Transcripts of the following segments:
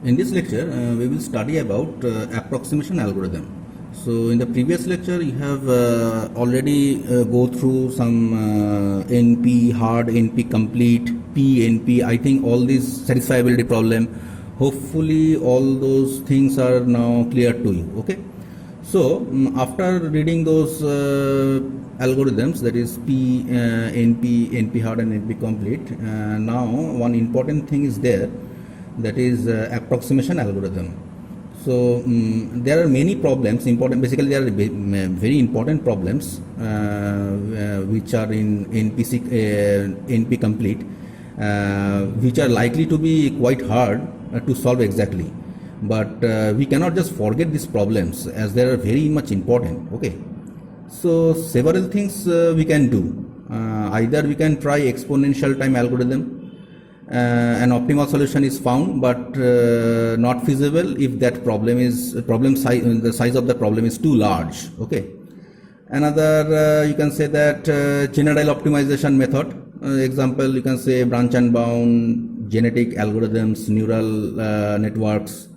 In this lecture, we will study about approximation algorithm. So, in the previous lecture, you have already go through some NP hard, NP complete, PNP. I think all these satisfiability problem. Hopefully, all those things are now clear to you. Okay. So, after reading those algorithms, that is NP, NP hard, and NP complete. Now, one important thing is there. That is approximation algorithm. So there are many problems. Basically, there are very important problems which are in NP complete, which are likely to be quite hard to solve exactly. But we cannot just forget these problems as they are very much important. Okay. So several things we can do. Either we can try exponential time algorithm. An optimal solution is found, but not feasible if that the size of the problem is too large. Okay. Another you can say that general optimization method. Example, you can say branch and bound, genetic algorithms, neural networks.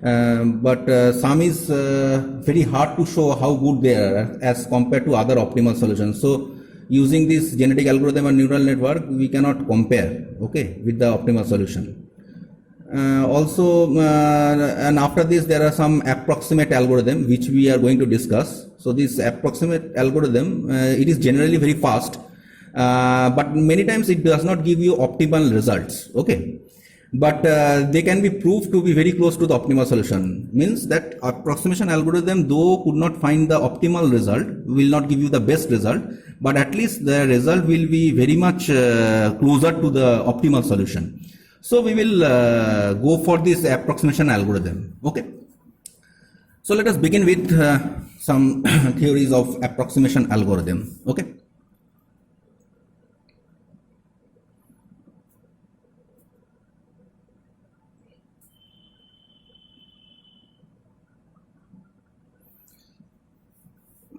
But some is very hard to show how good they are as compared to other optimal solutions. So using this genetic algorithm and neural network, we cannot compare, okay, with the optimal solution. And after this, there are some approximate algorithm which we are going to discuss. So this approximate algorithm, it is generally very fast, but many times it does not give you optimal results, okay. But they can be proved to be very close to the optimal solution. Means that approximation algorithm, though could not find the optimal result, will not give you the best result, but at least the result will be very much closer to the optimal solution. So we will go for this approximation algorithm. Okay. So let us begin with some theories of approximation algorithm. Okay.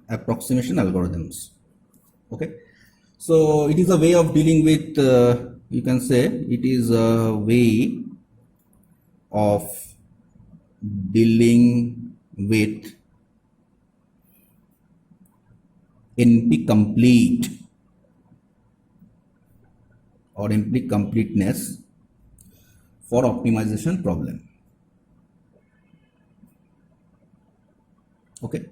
Approximation algorithms. Okay, so it is a way of dealing with you can say it is a way of dealing with NP complete or NP completeness for optimization problem. Okay.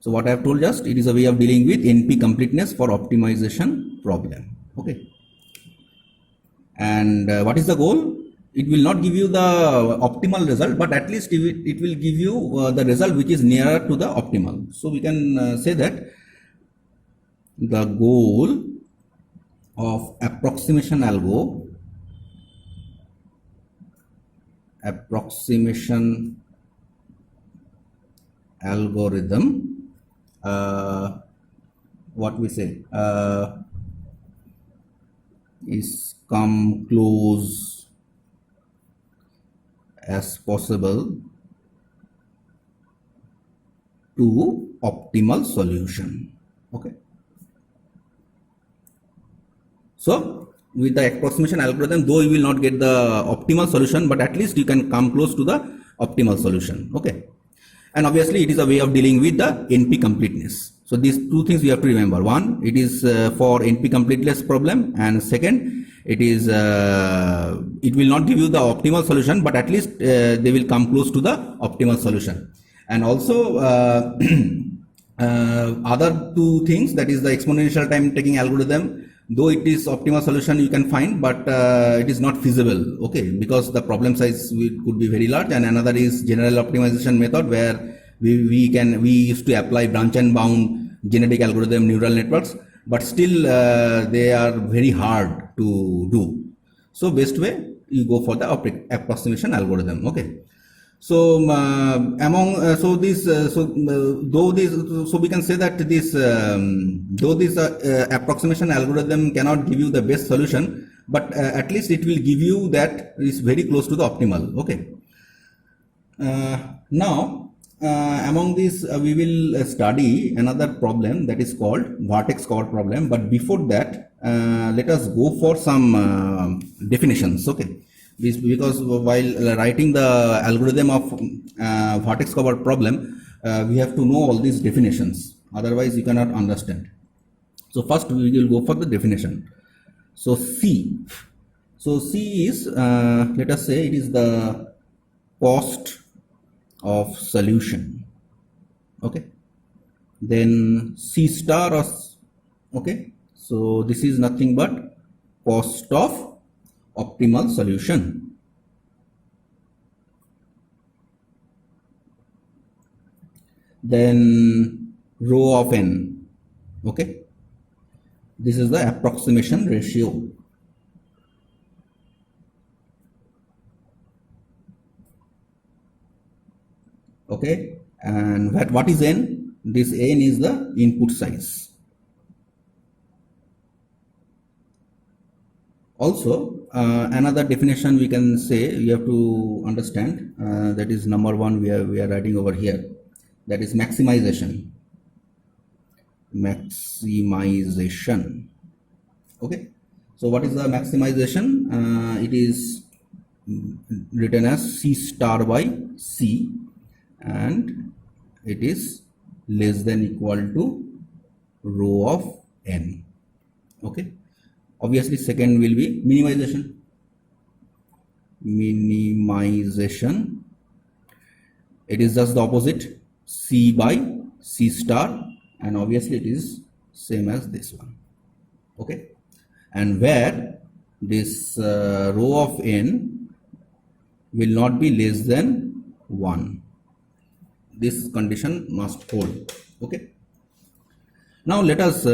So what I have told just, it is a way of dealing with NP completeness for optimization problem. Okay. And what is the goal? It will not give you the optimal result, but at least it will give you the result which is nearer to the optimal. So we can say that the goal of approximation algorithm, what we say is come close as possible to optimal solution. Okay. So with the approximation algorithm, though you will not get the optimal solution, but at least you can come close to the optimal solution. Okay. And obviously it is a way of dealing with the NP completeness. So these two things we have to remember. One, it is for NP completeness problem, and second, it is it will not give you the optimal solution, but at least they will come close to the optimal solution. And also other two things, that is the exponential time taking algorithm. Though it is optimal solution you can find, but it is not feasible, okay, because the problem size could be very large. And another is general optimization method, where we used to apply branch and bound, genetic algorithm, neural networks, but still they are very hard to do. So best way, you go for the approximation algorithm. Okay. So so we can say that this though this approximation algorithm cannot give you the best solution, but at least it will give you that is very close to the optimal. Okay. Now among these we will study another problem that is called vertex cover problem. But before that, let us go for some definitions. Okay. because while writing the algorithm of vertex covered problem, we have to know all these definitions, otherwise you cannot understand. So first we will go for the definition. So C is, let us say, it is the cost of solution. Okay, then C star okay, so this is nothing but cost of optimal solution. Then rho of n, okay, this is the approximation ratio. Okay, and what is n? This n is the input size. Also, another definition we can say, you have to understand, that is number one we are writing over here, that is maximization. Okay, so what is the maximization? It is written as C star by C, and it is less than equal to rho of n. Okay, obviously second will be minimization. It is just the opposite, C by C star, and obviously it is same as this one. Okay, and where this rho of n will not be less than 1, this condition must hold. Okay, now let us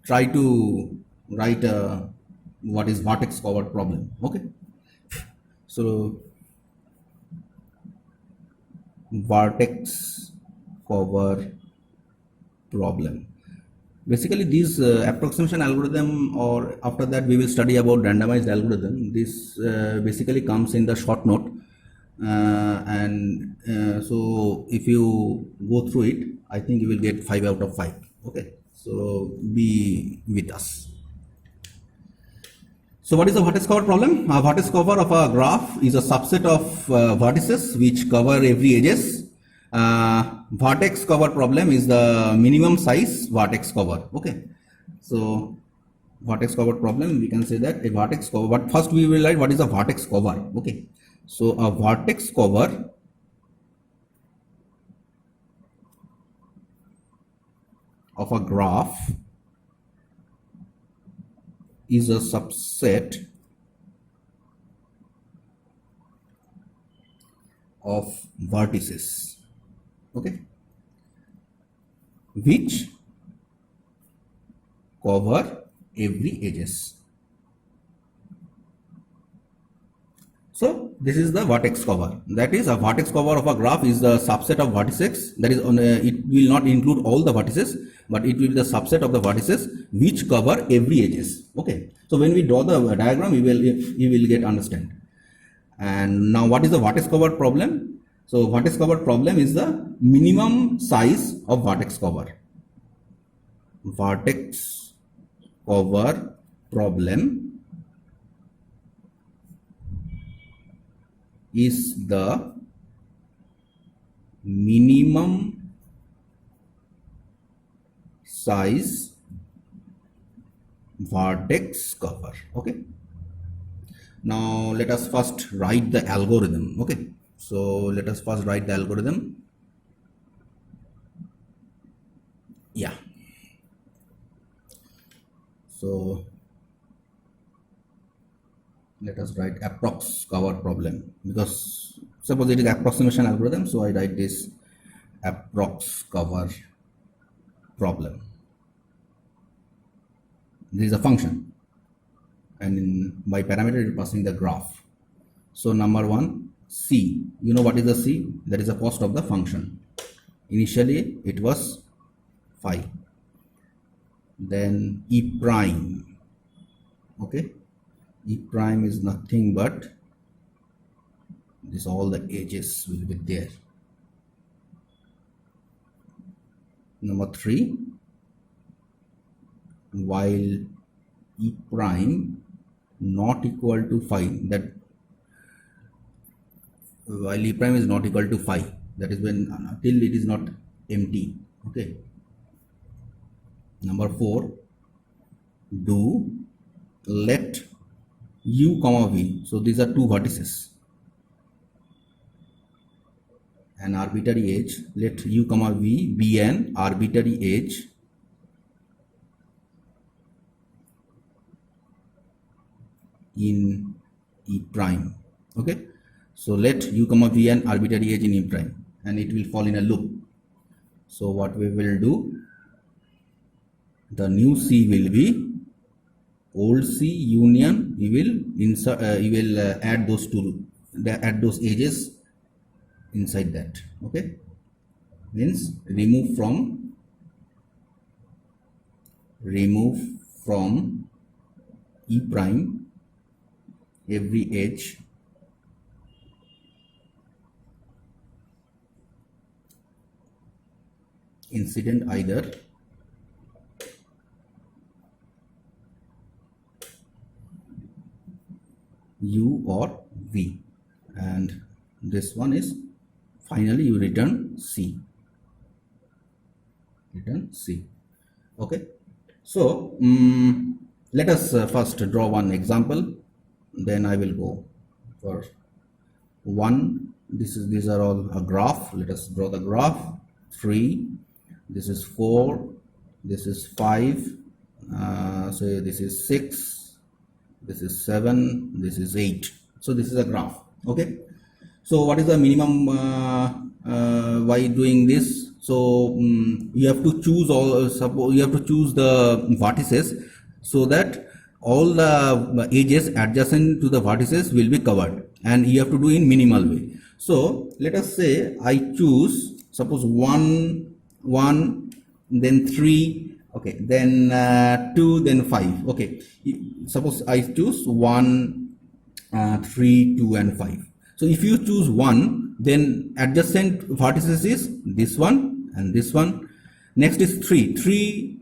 try to write what is vertex covered problem. Okay, so vertex cover problem, basically this approximation algorithm, or after that we will study about randomized algorithm. This basically comes in the short note, and so if you go through it, I think you will get 5 out of 5. Okay, so be with us. So what is a vertex cover problem? A vertex cover of a graph is a subset of vertices which cover every edges. Vertex cover problem is the minimum size vertex cover. Okay, so vertex cover problem, we can say that a vertex cover, but first we will write what is a vertex cover. Okay, so a vertex cover of a graph is a subset of vertices, okay, which cover every edges. So this is the vertex cover. That is, a vertex cover of a graph is the subset of vertices. That is, it will not include all the vertices, but it will be the subset of the vertices which cover every edges. Okay. So when we draw the diagram, you will get understand. And now, what is the vertex cover problem? So vertex cover problem is the minimum size of vertex cover. Vertex cover problem is the minimum size vertex cover. Okay, now let us first write the algorithm. Okay, so let us first write the algorithm. Yeah, so let us write approx cover problem, because suppose it is approximation algorithm, so I write this approx cover problem. This is a function, and by parameter it is passing the graph. So number one, C, you know what is the C? That is the cost of the function. Initially it was 5. Then E prime, okay, E prime is nothing but this, all the edges will be there. Number 3, while E prime not equal to 5, that while E prime is not equal to phi, that is when till it is not empty. Okay. Number 4, do let u comma v, so these are two vertices, an arbitrary edge, let u comma v be an arbitrary edge in E prime. Okay, so let u comma v an arbitrary edge in E prime, and it will fall in a loop. So what we will do, the new C will be old C union, we will insert, add those two, add those edges inside that. Okay, means remove from E prime every edge incident either u or v, and this one is finally you return C. Okay, so let us first draw one example, then I will go for one. These are all a graph. Let us draw the graph. 3, this is 4, this is 5, so this is 6, this is 7, this is 8. So this is a graph. Okay, so what is the minimum by doing this? So you have to choose all, suppose you have to choose the vertices so that all the edges adjacent to the vertices will be covered, and you have to do in minimal way. So let us say I choose, suppose 1, then 3, okay, then 2, then 5. Okay, suppose I choose 1, 3, 2 and 5. So if you choose 1, then adjacent vertices is this one and this one. Next is 3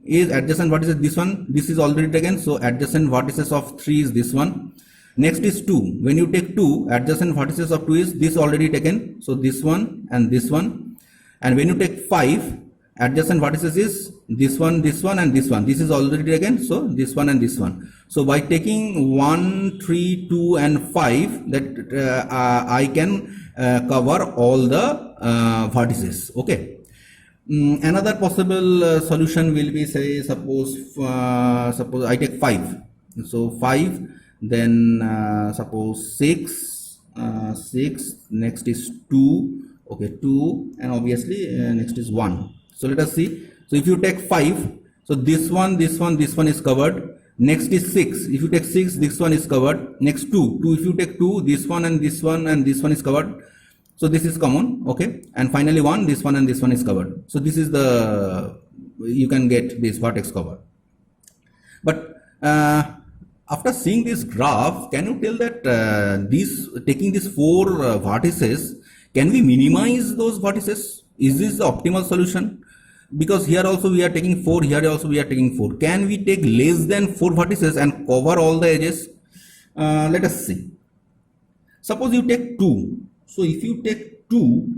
is adjacent vertices, this one, this is already taken, so adjacent vertices of 3 is this one. Next is 2, when you take 2, adjacent vertices of 2 is this already taken, so this one and this one. And when you take 5, adjacent vertices is this one and this one, this is already taken, so this one and this one. So by taking 1, 3, 2 and 5, that I can cover all the vertices. Okay. Another possible solution will be, say, suppose I take 5, so 5, then suppose 6, next is 2, okay, 2, and obviously next is 1. So let us see. So if you take 5, so this one is covered. Next is 6, if you take 6, this one is covered. Next 2, if you take 2, this one and this one is covered. So this is common. Okay, and finally 1, this one and this one is covered. So this is the, you can get this vertex cover. But after seeing this graph, can you tell that taking these 4 vertices, can we minimize those vertices? Is this the optimal solution? Because here also we are taking 4, here also we are taking 4. Can we take less than 4 vertices and cover all the edges? Let us see. Suppose you take 2. So if you take 2,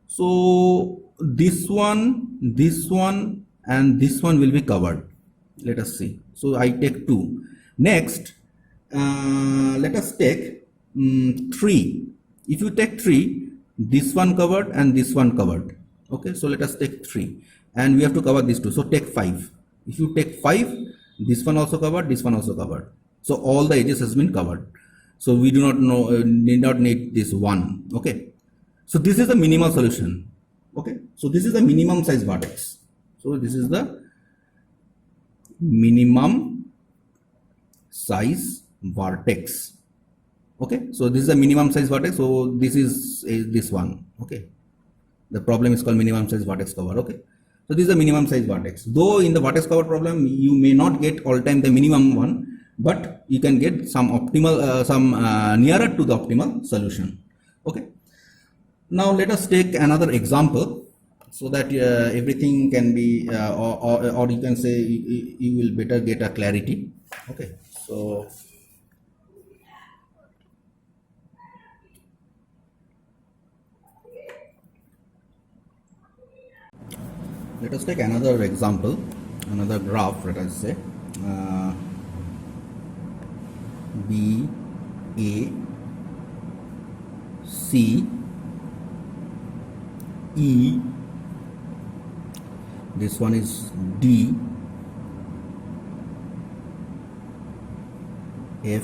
so this one and this one will be covered. Let us see. So I take 2. Next, let us take 3. If you take 3, this one covered and this one covered. Okay, so let us take 3, and we have to cover these 2. So take 5. If you take 5, this one also covered, this one also covered. So all the edges has been covered. So we do not need this 1. Okay, so this is the minimal solution. Okay, so this is the minimum size vertex. So this is the minimum size vertex. Okay, so this is a minimum size vertex. So this is this one. Okay, the problem is called minimum size vertex cover. Okay, so this is a minimum size vertex. Though in the vertex cover problem you may not get all time the minimum one, but you can get some optimal, nearer to the optimal solution. Okay, now let us take another example so that everything can be or you can say you will better get a clarity. Okay, so Let us take another example, another graph. Let us say B, A, C, E, this one is D, F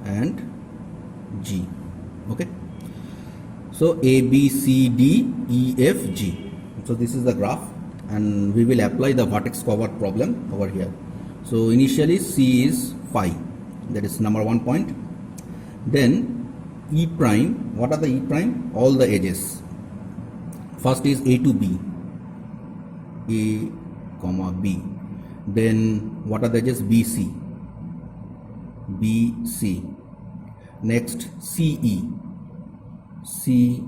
and G. Okay, so A, B, C, D, E, F, G. So this is the graph, and we will apply the vertex cover problem over here. So initially C is phi, that is number 1 point. Then E prime, what are the E prime? All the edges. First is A to B, A comma B. Then what are the edges? BC, BC. Next CE, CE.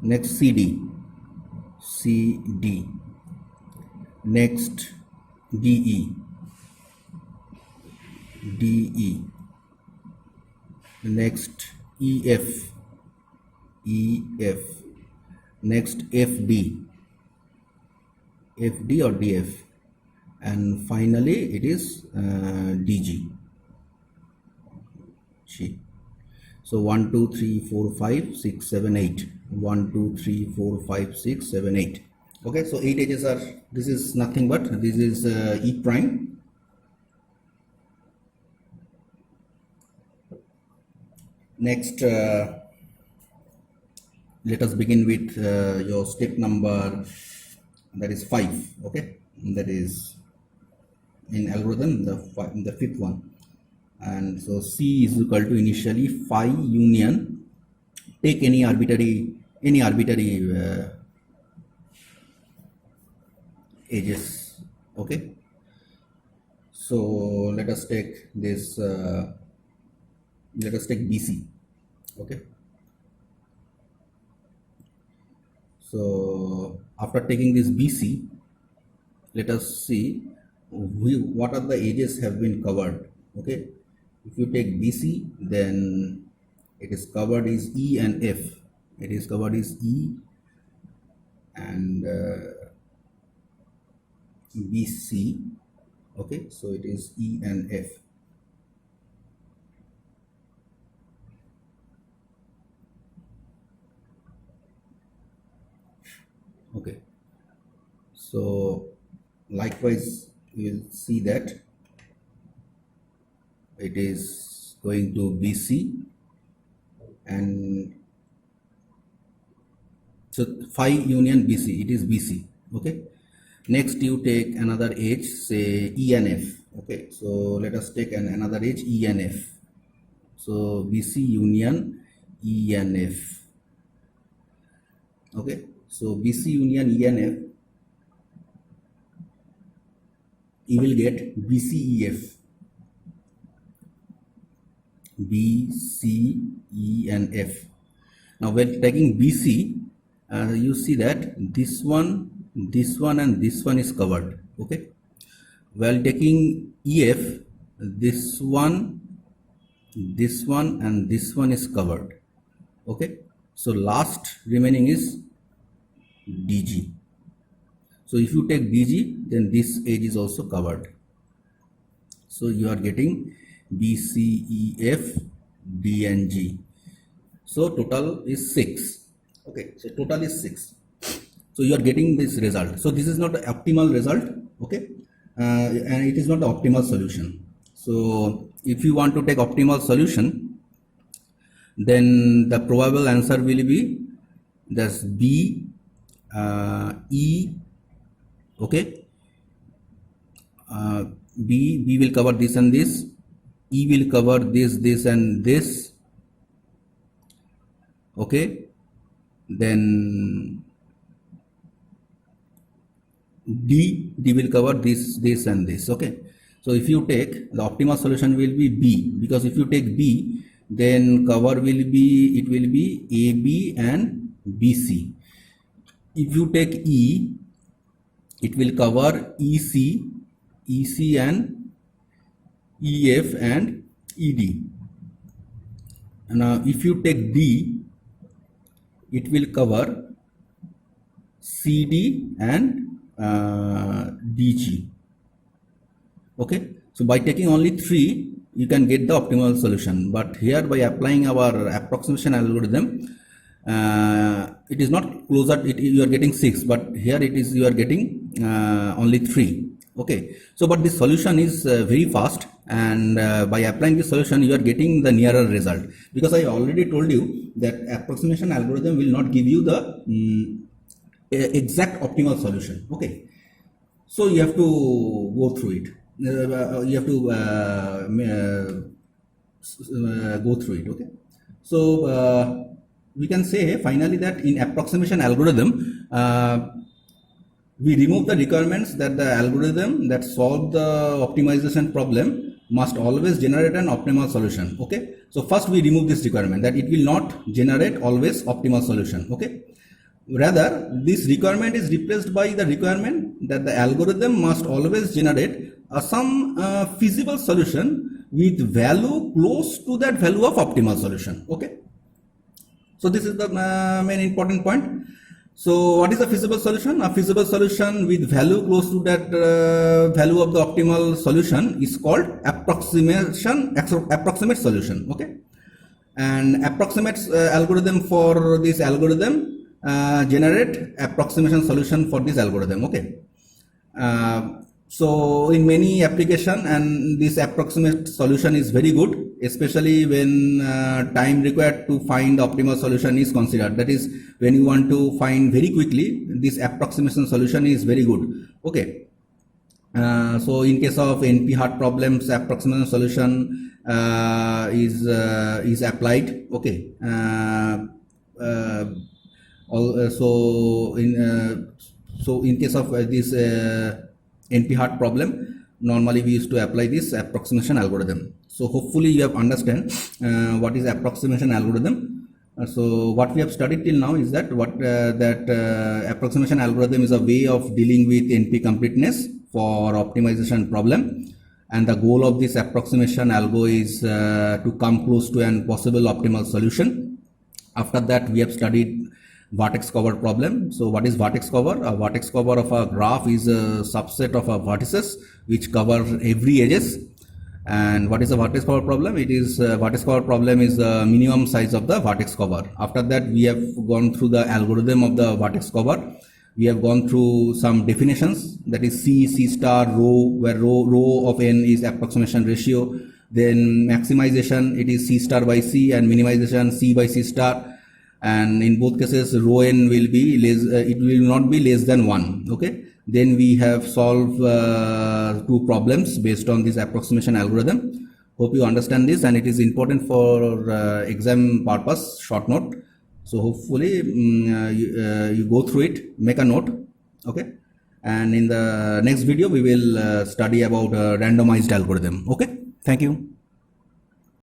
Next CD, CD. Next DE, DE. Next EF, EF. Next FD, FD or DF, and finally it is DG. G. So 1, 2, 3, 4, 5, 6, 7, 8. 1, 2, 3, 4, 5, 6, 7, 8. Okay, so 8 edges are, this is nothing but, this is E prime. Next, let us begin with your step number, that is 5. Okay, that is in algorithm the fifth one. And so C is equal to initially phi union, take any arbitrary edges. Okay, so let us take this, let us take BC. Okay, so after taking this BC, let us see what are the edges have been covered. Okay, if you take BC, then it is covered is E and F. It is covered is E and BC. Okay, so it is E and F. Okay, so likewise you will see that it is going to BC, and so phi union BC, it is BC. Okay, next you take another edge, say E and F. Okay, so let us take another edge E and F. So BC union E and F. Okay, so BC union E and F, you will get BCEF. B, C, E and F. Now when taking BC, you see that this one and this one is covered. Okay, while taking EF, this one and this one is covered. Okay, so last remaining is DG. So if you take DG, then this edge is also covered. So you are getting B, C, E, F, D and G. So total is 6. Okay, so total is 6. So you are getting this result. So this is not an optimal result. Okay, and it is not the optimal solution. So if you want to take optimal solution, then the probable answer will be that's B, E. Okay, B will cover this and this. E will cover this and this. Okay, then D will cover this and this. Okay, so if you take, the optimal solution will be B, because if you take B, then cover will be, it will be AB and BC. If you take E, it will cover EC and EF and ED. Now if you take D, it will cover CD and DG. Okay, so by taking only 3 you can get the optimal solution, but here by applying our approximation algorithm, it is not closer, you are getting 6, but here it is you are getting only 3. Okay, so but this solution is very fast, and by applying this solution you are getting the nearer result, because I already told you that approximation algorithm will not give you the exact optimal solution. Okay, so you have to go through it, you have to go through it. Okay, so we can say finally that in approximation algorithm, we remove the requirements that the algorithm that solve the optimization problem must always generate an optimal solution. Okay, so first we remove this requirement that it will not generate always optimal solution. Okay, rather this requirement is replaced by the requirement that the algorithm must always generate some feasible solution with value close to that value of optimal solution. Okay, so this is the main important point. So what is a feasible solution? A feasible solution with value close to that value of the optimal solution is called approximate solution. Okay, and approximate algorithm for this algorithm generate approximation solution for this algorithm. Okay, so in many application, and this approximate solution is very good, especially when time required to find the optimal solution is considered. That is, when you want to find very quickly, this approximation solution is very good. Okay, so in case of NP hard problems, approximation solution is applied. Okay, so in case of this NP hard problem, normally we used to apply this approximation algorithm. So hopefully you have understand what is approximation algorithm. So what we have studied till now is that approximation algorithm is a way of dealing with NP completeness for optimization problem, and the goal of this approximation algo is to come close to an possible optimal solution. After that we have studied vertex cover problem. So what is vertex cover? A vertex cover of a graph is a subset of a vertices which cover every edges. And what is a vertex cover problem? It is vertex cover problem is the minimum size of the vertex cover. After that we have gone through the algorithm of the vertex cover. We have gone through some definitions, that is C star, rho, where rho of n is approximation ratio. Then maximization, it is C star by C, and minimization C by C star. And in both cases rho n will be less, it will not be less than 1. Okay, then we have solved 2 problems based on this approximation algorithm. Hope you understand this, and it is important for exam purpose, short note. So hopefully you go through it, make a note. Okay, and in the next video we will study about randomized algorithm. Okay, thank you.